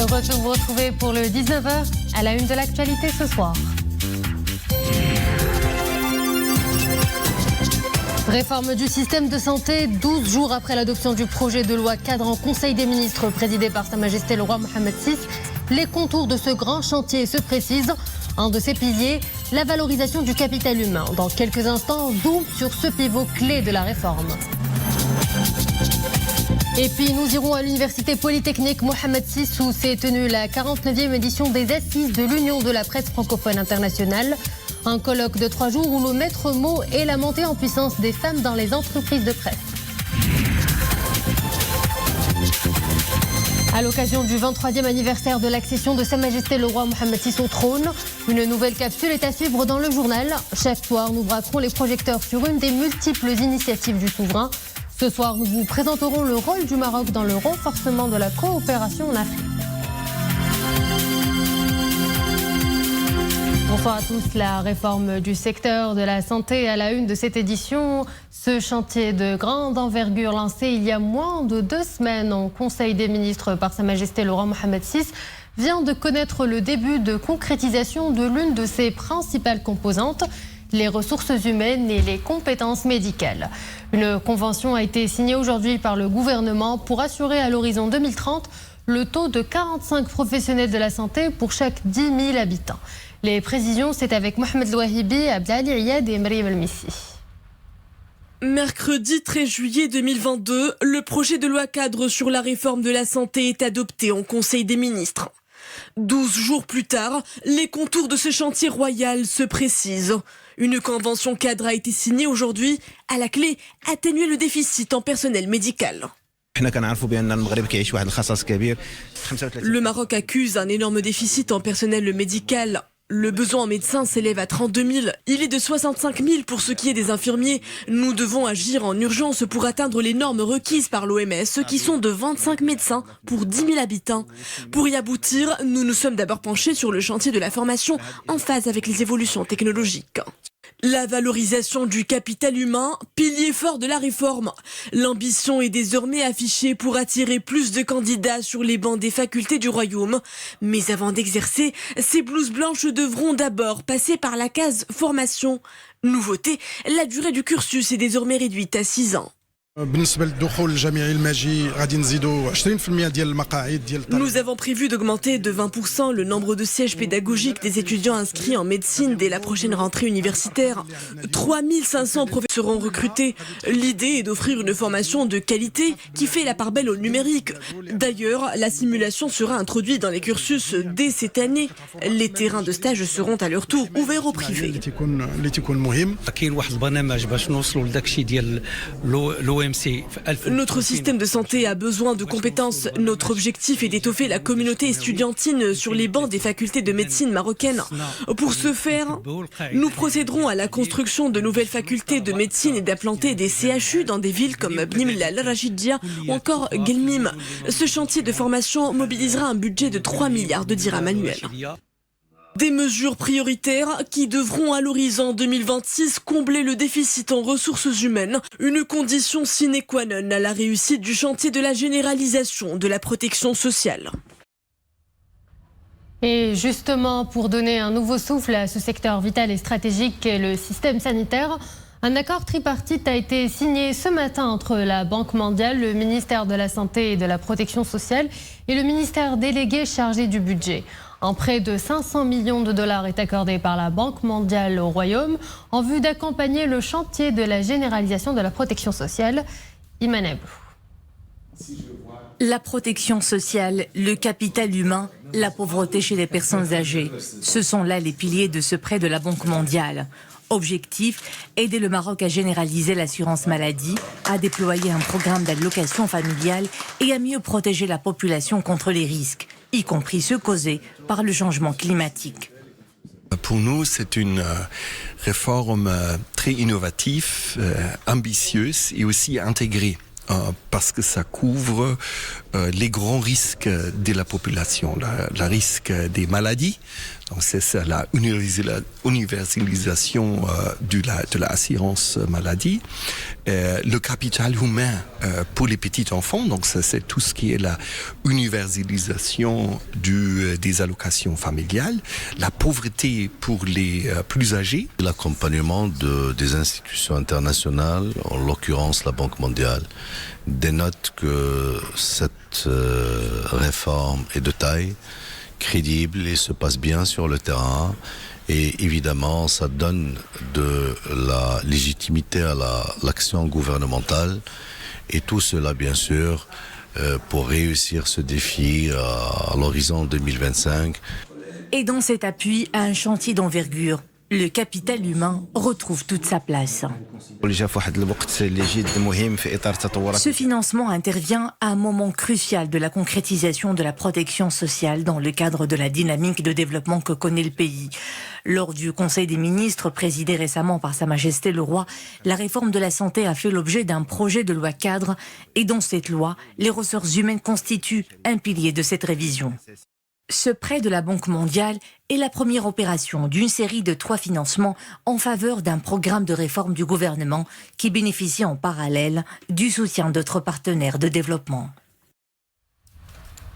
Heureux de vous retrouver pour le 19h à la une de l'actualité ce soir. Réforme du système de santé, 12 jours après l'adoption du projet de loi cadre en Conseil des ministres présidé par Sa Majesté le roi Mohammed VI. Les contours de ce grand chantier se précisent. Un de ses piliers, la valorisation du capital humain. Dans quelques instants, zoom sur ce pivot clé de la réforme. Et puis nous irons à l'université polytechnique Mohammed VI où s'est tenue la 49e édition des Assises de l'Union de la presse francophone internationale. Un colloque de 3 jours où le maître mot est la montée en puissance des femmes dans les entreprises de presse. À l'occasion du 23e anniversaire de l'accession de Sa Majesté le roi Mohammed VI au trône, une nouvelle capsule est à suivre dans le journal. Chaque soir, nous braquerons les projecteurs sur une des multiples initiatives du souverain. Ce soir, nous vous présenterons le rôle du Maroc dans le renforcement de la coopération en Afrique. Bonsoir à tous. La réforme du secteur de la santé à la une de cette édition. Ce chantier de grande envergure lancé il y a moins de 2 semaines au Conseil des ministres par Sa Majesté le roi Mohammed VI vient de connaître le début de concrétisation de l'une de ses principales composantes, les ressources humaines et les compétences médicales. Une convention a été signée aujourd'hui par le gouvernement pour assurer à l'horizon 2030 le taux de 45 professionnels de la santé pour chaque 10 000 habitants. Les précisions, c'est avec Mohamed Louahibi, Abdali Riyad et Maryam El-Missi. Mercredi 13 juillet 2022, le projet de loi cadre sur la réforme de la santé est adopté en Conseil des ministres. 12 jours plus tard, les contours de ce chantier royal se précisent. Une convention cadre a été signée aujourd'hui. À la clé, atténuer le déficit en personnel médical. Le Maroc accuse un énorme déficit en personnel médical. Le besoin en médecins s'élève à 32 000. Il est de 65 000 pour ce qui est des infirmiers. Nous devons agir en urgence pour atteindre les normes requises par l'OMS, qui sont de 25 médecins pour 10 000 habitants. Pour y aboutir, nous nous sommes d'abord penchés sur le chantier de la formation en phase avec les évolutions technologiques. La valorisation du capital humain, pilier fort de la réforme. L'ambition est désormais affichée pour attirer plus de candidats sur les bancs des facultés du royaume. Mais avant d'exercer, ces blouses blanches devront d'abord passer par la case formation. Nouveauté, la durée du cursus est désormais réduite à 6 ans. Nous avons prévu d'augmenter de 20% le nombre de sièges pédagogiques des étudiants inscrits en médecine dès la prochaine rentrée universitaire. 3500 professeurs seront recrutés. L'idée est d'offrir une formation de qualité qui fait la part belle au numérique. D'ailleurs, la simulation sera introduite dans les cursus dès cette année. Les terrains de stage seront à leur tour ouverts au privé. Notre système de santé a besoin de compétences. Notre objectif est d'étoffer la communauté estudiantine sur les bancs des facultés de médecine marocaines. Pour ce faire, nous procéderons à la construction de nouvelles facultés de médecine et d'implanter des CHU dans des villes comme Bnimla, Rachidia ou encore Guelmim. Ce chantier de formation mobilisera un budget de 3 milliards de dirhams annuels. Des mesures prioritaires qui devront à l'horizon 2026 combler le déficit en ressources humaines, une condition sine qua non à la réussite du chantier de la généralisation de la protection sociale. Et justement, pour donner un nouveau souffle à ce secteur vital et stratégique qu'est le système sanitaire, un accord tripartite a été signé ce matin entre la Banque mondiale, le ministère de la Santé et de la Protection sociale et le ministère délégué chargé du budget. Un prêt de 500 millions de dollars est accordé par la Banque mondiale au Royaume en vue d'accompagner le chantier de la généralisation de la protection sociale. Iman Abou. La protection sociale, le capital humain, la pauvreté chez les personnes âgées. Ce sont là les piliers de ce prêt de la Banque mondiale. Objectif, aider le Maroc à généraliser l'assurance maladie, à déployer un programme d'allocation familiale et à mieux protéger la population contre les risques, y compris ceux causés par le changement climatique. Pour nous, c'est une réforme très innovative, ambitieuse et aussi intégrée. Parce que ça couvre les grands risques de la population, le risque des maladies. Donc c'est ça, la universalisation de l'assurance maladie, le capital humain pour les petits enfants. Donc ça, c'est tout ce qui est la universalisation des allocations familiales, la pauvreté pour les plus âgés. L'accompagnement des institutions internationales, en l'occurrence la Banque mondiale, dénote que cette réforme est de taille, crédible et se passe bien sur le terrain. Et évidemment, ça donne de la légitimité à l'action gouvernementale. Et tout cela, bien sûr, pour réussir ce défi à l'horizon 2025. Et dans cet appui à un chantier d'envergure, le capital humain retrouve toute sa place. Ce financement intervient à un moment crucial de la concrétisation de la protection sociale dans le cadre de la dynamique de développement que connaît le pays. Lors du Conseil des ministres présidé récemment par Sa Majesté le Roi, la réforme de la santé a fait l'objet d'un projet de loi cadre et dans cette loi, les ressources humaines constituent un pilier de cette révision. Ce prêt de la Banque mondiale est la première opération d'une série de 3 financements en faveur d'un programme de réforme du gouvernement qui bénéficie en parallèle du soutien d'autres partenaires de développement.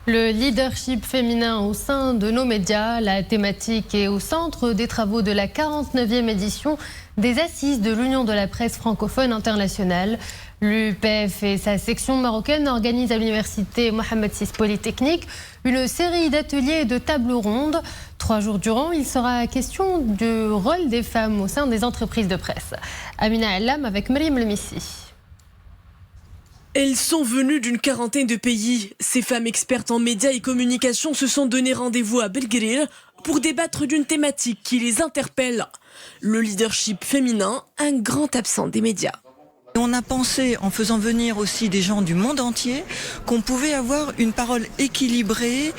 Le leadership féminin au sein de nos médias, la thématique est au centre des travaux de la 49e édition des Assises de l'Union de la presse francophone internationale. L'UPF et sa section marocaine organisent à l'université Mohamed VI Polytechnique une série d'ateliers et de tables rondes. 3 jours durant, il sera question du rôle des femmes au sein des entreprises de presse. Amina Allam avec Maryam Lemissi. Elles sont venues d'une 40aine de pays. Ces femmes expertes en médias et communication se sont donné rendez-vous à Belgrade pour débattre d'une thématique qui les interpelle. Le leadership féminin, un grand absent des médias. On a pensé, en faisant venir aussi des gens du monde entier, qu'on pouvait avoir une parole équilibrée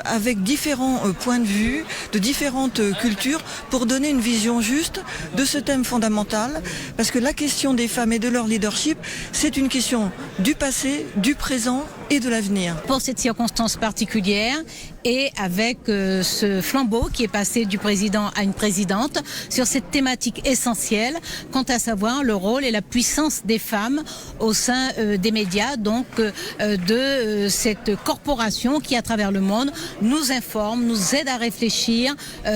avec différents points de vue, de différentes cultures, pour donner une vision juste de ce thème fondamental. Parce que la question des femmes et de leur leadership, c'est une question du passé, du présent et de l'avenir. Pour cette circonstance particulière et avec ce flambeau qui est passé du président à une présidente sur cette thématique essentielle, quant à savoir le rôle et la puissance des femmes au sein des médias, donc de cette corporation qui à travers le monde nous informe, nous aide à réfléchir,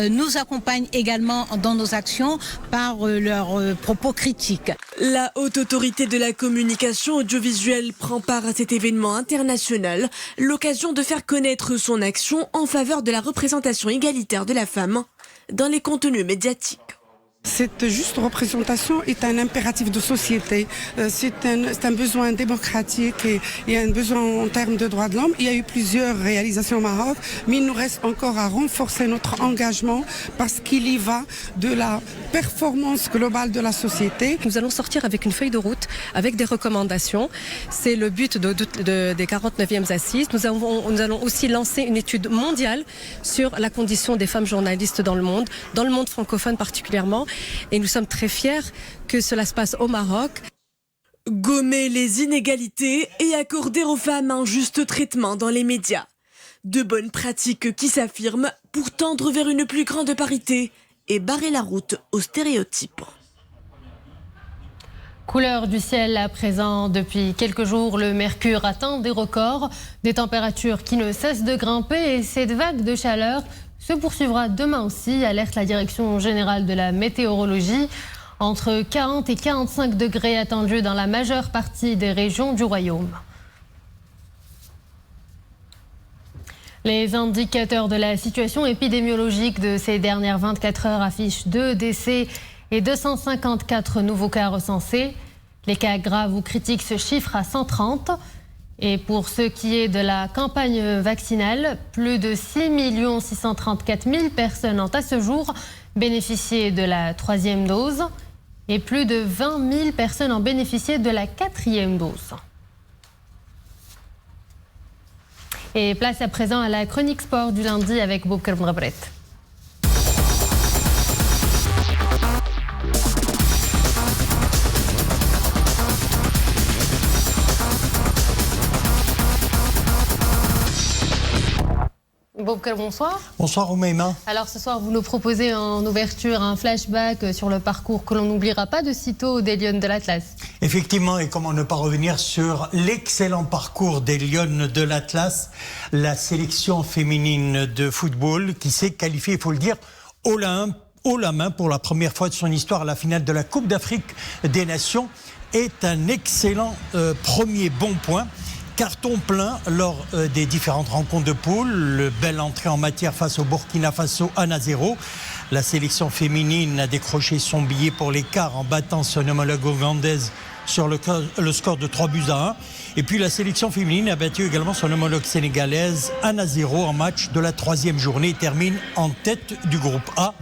nous accompagne également dans nos actions par leurs propos critiques. La Haute Autorité de la Communication Audiovisuelle prend part à cet événement international, l'occasion de faire connaître son action en faveur de la représentation égalitaire de la femme dans les contenus médiatiques. Cette juste représentation est un impératif de société, c'est un besoin démocratique et un besoin en termes de droits de l'homme. Il y a eu plusieurs réalisations au Maroc, mais il nous reste encore à renforcer notre engagement parce qu'il y va de la performance globale de la société. Nous allons sortir avec une feuille de route, avec des recommandations. C'est le but des 49e Assises. Nous allons aussi lancer une étude mondiale sur la condition des femmes journalistes dans le monde francophone particulièrement. Et nous sommes très fiers que cela se passe au Maroc. Gommer les inégalités et accorder aux femmes un juste traitement dans les médias. De bonnes pratiques qui s'affirment pour tendre vers une plus grande parité et barrer la route aux stéréotypes. Couleur du ciel à présent. Depuis quelques jours, le mercure atteint des records, des températures qui ne cessent de grimper et cette vague de chaleur se poursuivra demain aussi, alerte la Direction générale de la météorologie. Entre 40 et 45 degrés attendus dans la majeure partie des régions du royaume. Les indicateurs de la situation épidémiologique de ces dernières 24 heures affichent 2 décès et 254 nouveaux cas recensés. Les cas graves ou critiques se chiffrent à 130. Et pour ce qui est de la campagne vaccinale, plus de 6 634 000 personnes ont à ce jour bénéficié de la 3e dose et plus de 20 000 personnes ont bénéficié de la 4e dose. Et place à présent à la chronique sport du lundi avec Boubkar Mrabret. Boubacar, bonsoir. Bonsoir Oumaima. Alors ce soir, vous nous proposez en ouverture un flashback sur le parcours que l'on n'oubliera pas de sitôt des Lionnes de l'Atlas. Effectivement, et comment ne pas revenir sur l'excellent parcours des Lionnes de l'Atlas, la sélection féminine de football qui s'est qualifiée, il faut le dire, haut la main pour la première fois de son histoire à la finale de la Coupe d'Afrique des Nations, est un excellent premier bon point. Carton plein lors des différentes rencontres de poule. Belle entrée en matière face au Burkina Faso 1-0. La sélection féminine a décroché son billet pour les quarts en battant son homologue ougandaise sur le score de 3-1. Et puis la sélection féminine a battu également son homologue sénégalaise 1-0 en match de la 3e journée et termine en tête du groupe A.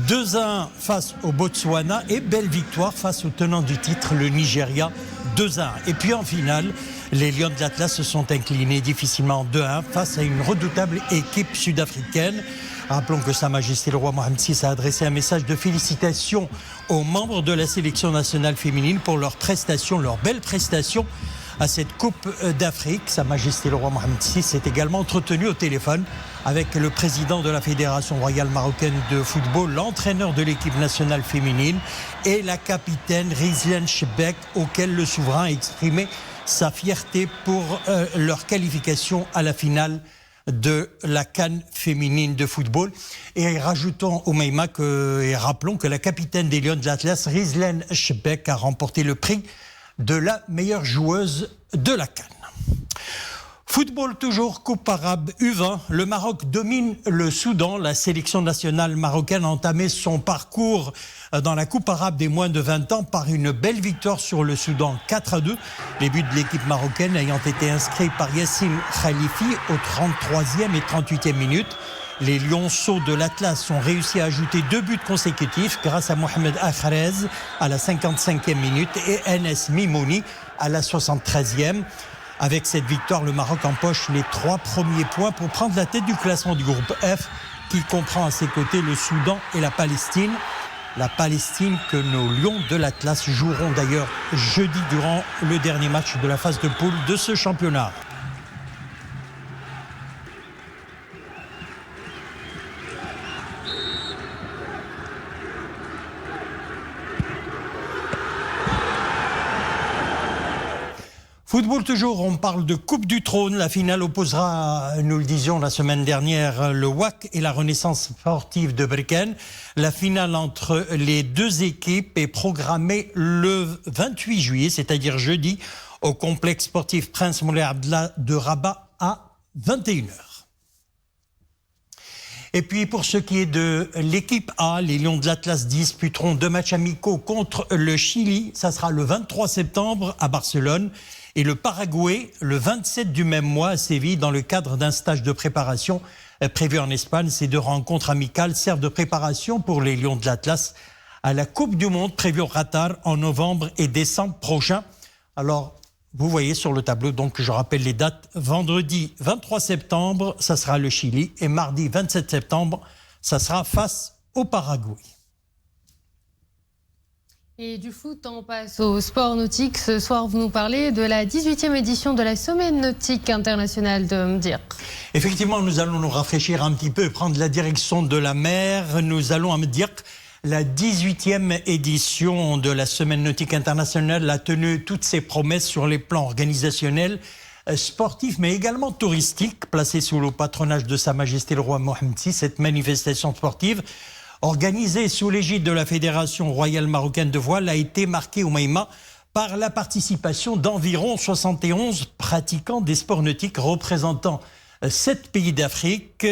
2-1 face au Botswana et belle victoire face au tenant du titre, le Nigeria, 2-1. Et puis en finale, les Lions de l'Atlas se sont inclinés difficilement 2-1 face à une redoutable équipe sud-africaine. Rappelons que Sa Majesté le Roi Mohammed VI a adressé un message de félicitations aux membres de la sélection nationale féminine pour leurs prestations, leurs belles prestations à cette Coupe d'Afrique. Sa Majesté le Roi Mohammed VI s'est également entretenu au téléphone avec le président de la Fédération royale marocaine de football, l'entraîneur de l'équipe nationale féminine et la capitaine Rizlan Chebek, auquel le souverain a exprimé sa fierté pour leur qualification à la finale de la CAN féminine de football. Et rajoutons au Meima et rappelons que la capitaine des Lions de l'Atlas, Rizlan Chebek, a remporté le prix de la meilleure joueuse de la CAN. Football toujours, Coupe arabe U20. Le Maroc domine le Soudan. La sélection nationale marocaine a entamé son parcours dans la Coupe arabe des moins de 20 ans par une belle victoire sur le Soudan 4-2. Les buts de l'équipe marocaine ayant été inscrits par Yassine Khalifi aux 33e et 38e minutes. Les Lionceaux de l'Atlas ont réussi à ajouter 2 buts consécutifs grâce à Mohamed Akhrez à la 55e minute et Enes Mimouni à la 73e. Avec cette victoire, le Maroc empoche les 3 premiers points pour prendre la tête du classement du groupe F, qui comprend à ses côtés le Soudan et la Palestine. La Palestine que nos Lions de l'Atlas joueront d'ailleurs jeudi durant le dernier match de la phase de poule de ce championnat. Football toujours, on parle de Coupe du Trône. La finale opposera, nous le disions la semaine dernière, le WAC et la Renaissance sportive de Briken. La finale entre les deux équipes est programmée le 28 juillet, c'est-à-dire jeudi, au complexe sportif Prince Moulay Abdallah de Rabat à 21h. Et puis pour ce qui est de l'équipe A, les Lions de l'Atlas disputeront 2 matchs amicaux contre le Chili. Ça sera le 23 septembre à Barcelone. Et le Paraguay, le 27 du même mois à Séville, dans le cadre d'un stage de préparation prévu en Espagne. Ces 2 rencontres amicales servent de préparation pour les Lions de l'Atlas à la Coupe du Monde prévue au Qatar en novembre et décembre prochain. Alors, vous voyez sur le tableau, donc je rappelle les dates. Vendredi 23 septembre, ça sera le Chili. Et mardi 27 septembre, ça sera face au Paraguay. Et du foot, on passe au sport nautique. Ce soir, vous nous parlez de la 18e édition de la Semaine nautique internationale de Mdirk. Effectivement, nous allons nous rafraîchir un petit peu et prendre la direction de la mer. Nous allons à Mdirk. La 18e édition de la Semaine nautique internationale a tenu toutes ses promesses sur les plans organisationnels, sportifs, mais également touristiques, placée sous le patronage de Sa Majesté le Roi Mohammed VI. Cette manifestation sportive, organisée sous l'égide de la Fédération royale marocaine de voile, a été marquée au Maïma par la participation d'environ 71 pratiquants des sports nautiques représentant 7 pays d'Afrique,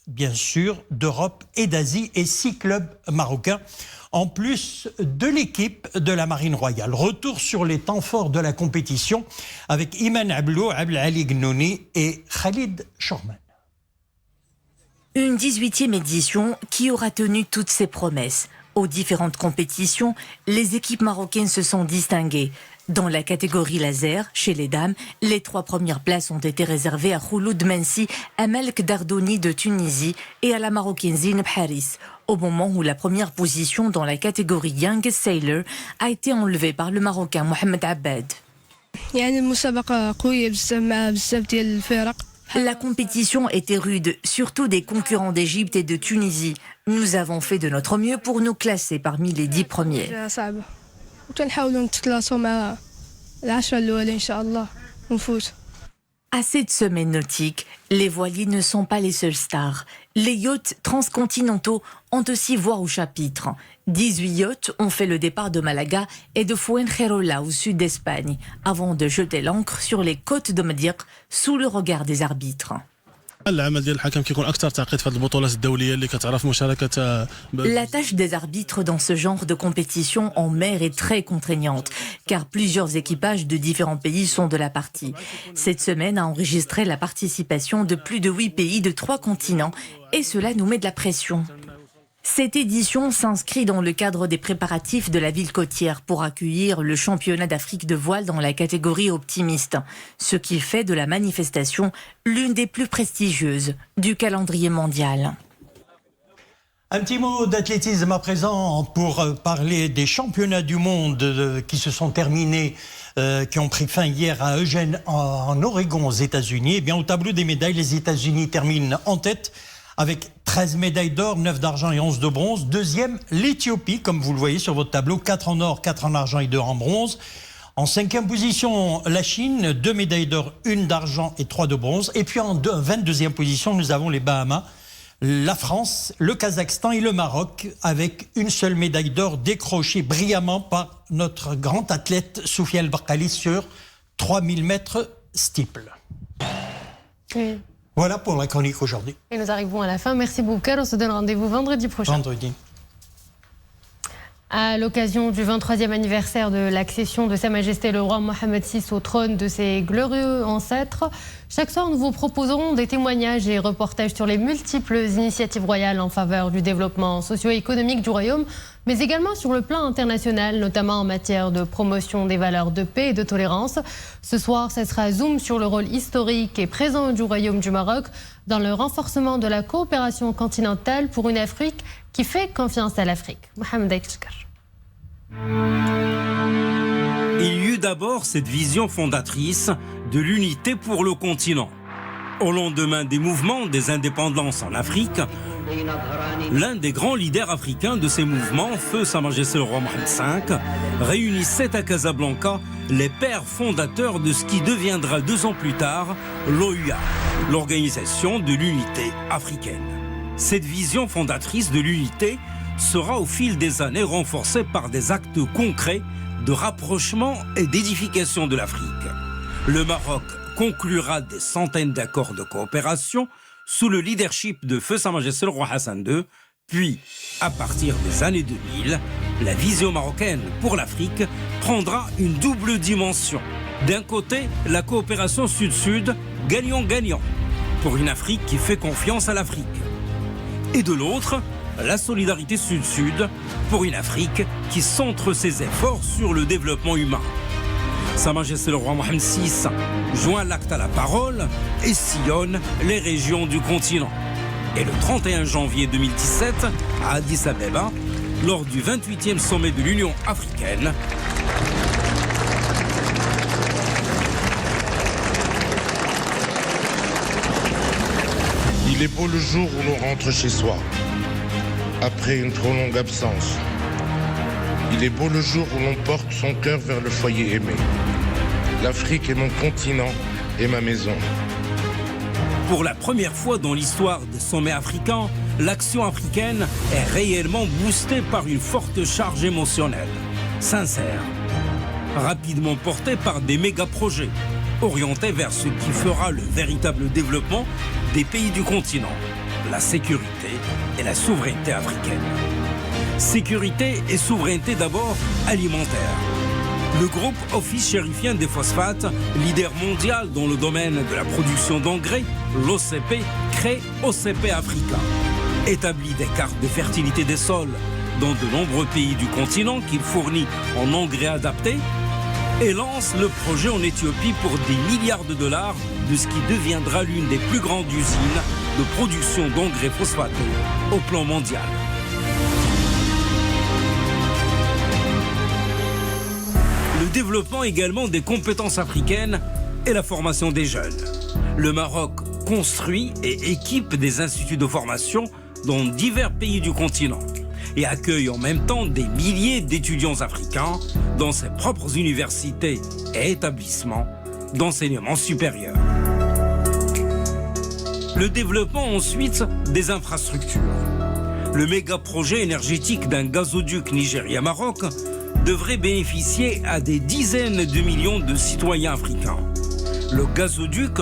bien sûr, d'Europe et d'Asie et 6 clubs marocains, en plus de l'équipe de la Marine royale. Retour sur les temps forts de la compétition avec Iman Ablou, Abdel Ali Gnouni et Khalid Chorman. Une 18e édition qui aura tenu toutes ses promesses. Aux différentes compétitions, les équipes marocaines se sont distinguées. Dans la catégorie laser, chez les dames, les 3 premières places ont été réservées à Khouloud Mensi, à Melk Dardouni de Tunisie et à la Marocaine Zineb Haris, au moment où la première position dans la catégorie Young Sailor a été enlevée par le Marocain Mohamed Abbad. La compétition était rude, surtout des concurrents d'Égypte et de Tunisie. Nous avons fait de notre mieux pour nous classer parmi les 10 premiers. À cette semaine nautique, les voiliers ne sont pas les seules stars. Les yachts transcontinentaux ont aussi voix au chapitre. 18 yachts ont fait le départ de Malaga et de Fuengirola au sud d'Espagne, avant de jeter l'ancre sur les côtes de Madir sous le regard des arbitres. La tâche des arbitres dans ce genre de compétition en mer est très contraignante, car plusieurs équipages de différents pays sont de la partie. Cette semaine a enregistré la participation de plus de 8 pays de 3 continents, et cela nous met de la pression. Cette édition s'inscrit dans le cadre des préparatifs de la ville côtière pour accueillir le championnat d'Afrique de voile dans la catégorie optimiste, ce qui fait de la manifestation l'une des plus prestigieuses du calendrier mondial. Un petit mot d'athlétisme à présent pour parler des championnats du monde qui se sont terminés, qui ont pris fin hier à Eugene en Oregon aux États-Unis. Eh bien, au tableau des médailles, les États-Unis terminent en tête avec 13 médailles d'or, 9 d'argent et 11 de bronze. Deuxième, l'Éthiopie, comme vous le voyez sur votre tableau, 4 en or, 4 en argent et 2 en bronze. En 5e position, la Chine, 2 médailles d'or, 1 d'argent et 3 de bronze. Et puis en 22e position, nous avons les Bahamas, la France, le Kazakhstan et le Maroc, avec une seule médaille d'or décrochée brillamment par notre grand athlète Soufiane El Bakkali sur 3000 mètres steeple. Oui. Voilà pour la chronique aujourd'hui. Et nous arrivons à la fin. Merci Boubacar. On se donne rendez-vous vendredi prochain. Vendredi. À l'occasion du 23e anniversaire de l'accession de Sa Majesté le roi Mohammed VI au trône de ses glorieux ancêtres, chaque soir nous vous proposerons des témoignages et reportages sur les multiples initiatives royales en faveur du développement socio-économique du royaume, mais également sur le plan international, notamment en matière de promotion des valeurs de paix et de tolérance. Ce soir, ce sera zoom sur le rôle historique et présent du royaume du Maroc dans le renforcement de la coopération continentale pour une Afrique qui fait confiance à l'Afrique. Mohamed Aïtchkar. Il y eut d'abord cette vision fondatrice de l'unité pour le continent. Au lendemain des mouvements des indépendances en Afrique, l'un des grands leaders africains de ces mouvements, feu Sa Majesté le roi Mohammed V, réunissait à Casablanca les pères fondateurs de ce qui deviendra 2 ans plus tard l'OUA, l'Organisation de l'Unité africaine. Cette vision fondatrice de l'unité sera au fil des années renforcée par des actes concrets de rapprochement et d'édification de l'Afrique. Le Maroc conclura des centaines d'accords de coopération sous le leadership de feu Sa Majesté le roi Hassan II, puis, à partir des années 2000, la vision marocaine pour l'Afrique prendra une double dimension. D'un côté, la coopération sud-sud, gagnant-gagnant, pour une Afrique qui fait confiance à l'Afrique. Et de l'autre, la solidarité sud-sud pour une Afrique qui centre ses efforts sur le développement humain. Sa Majesté le roi Mohammed VI joint l'acte à la parole et sillonne les régions du continent. Et le 31 janvier 2017, à Addis Abeba, lors du 28e sommet de l'Union africaine, il est beau le jour où l'on rentre chez soi, après une trop longue absence. Il est beau le jour où l'on porte son cœur vers le foyer aimé. L'Afrique est mon continent et ma maison. Pour la première fois dans l'histoire des sommets africains, l'action africaine est réellement boostée par une forte charge émotionnelle, sincère, rapidement portée par des méga-projets, orientés vers ce qui fera le véritable développement des pays du continent, la sécurité et la souveraineté africaine. Sécurité et souveraineté d'abord alimentaire. Le groupe Office chérifien des phosphates, leader mondial dans le domaine de la production d'engrais, l'OCP, crée OCP Africa. Établit des cartes de fertilité des sols dans de nombreux pays du continent qu'il fournit en engrais adaptés et lance le projet en Éthiopie pour des milliards de dollars de ce qui deviendra l'une des plus grandes usines de production d'engrais phosphatés au plan mondial. Le développement également des compétences africaines et la formation des jeunes. Le Maroc construit et équipe des instituts de formation dans divers pays du continent et accueille en même temps des milliers d'étudiants africains dans ses propres universités et établissements d'enseignement supérieur. Le développement ensuite des infrastructures. Le méga-projet énergétique d'un gazoduc Nigeria-Maroc devrait bénéficier à des dizaines de millions de citoyens africains. Le gazoduc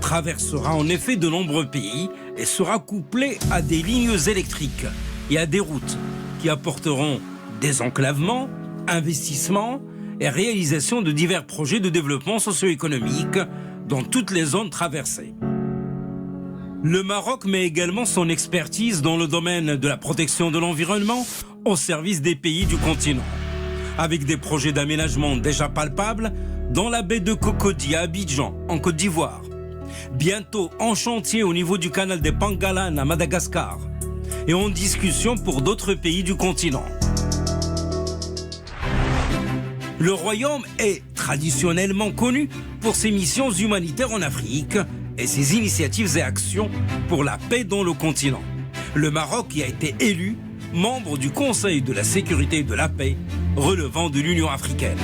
traversera en effet de nombreux pays et sera couplé à des lignes électriques et à des routes qui apporteront désenclavement, investissement et réalisation de divers projets de développement socio-économique dans toutes les zones traversées. Le Maroc met également son expertise dans le domaine de la protection de l'environnement au service des pays du continent, avec des projets d'aménagement déjà palpables dans la baie de Cocody à Abidjan, en Côte d'Ivoire, bientôt en chantier au niveau du canal des Pangalan à Madagascar, et en discussion pour d'autres pays du continent. Le Royaume est traditionnellement connu pour ses missions humanitaires en Afrique et ses initiatives et actions pour la paix dans le continent. Le Maroc y a été élu membre du Conseil de la sécurité et de la paix relevant de l'Union africaine.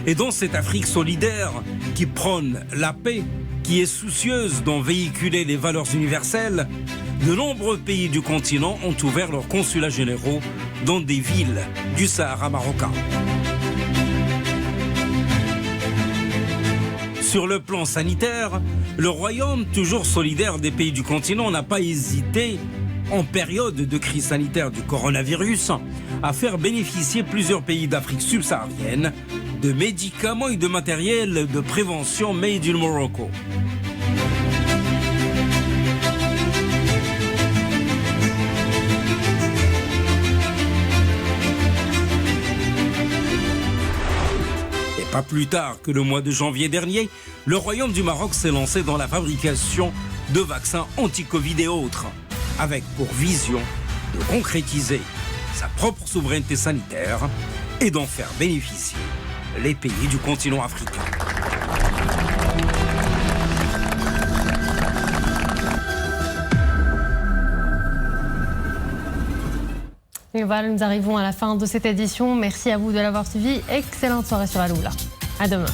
Et dans cette Afrique solidaire qui prône la paix, qui est soucieuse d'en véhiculer les valeurs universelles, de nombreux pays du continent ont ouvert leurs consulats généraux dans des villes du Sahara marocain. Sur le plan sanitaire, le Royaume, toujours solidaire des pays du continent, n'a pas hésité, en période de crise sanitaire du coronavirus, à faire bénéficier plusieurs pays d'Afrique subsaharienne de médicaments et de matériel de prévention made in Morocco. Pas plus tard que le mois de janvier dernier, le Royaume du Maroc s'est lancé dans la fabrication de vaccins anti-Covid et autres, avec pour vision de concrétiser sa propre souveraineté sanitaire et d'en faire bénéficier les pays du continent africain. Et voilà, nous arrivons à la fin de cette édition. Merci à vous de l'avoir suivi. Excellente soirée sur Aloula. À demain.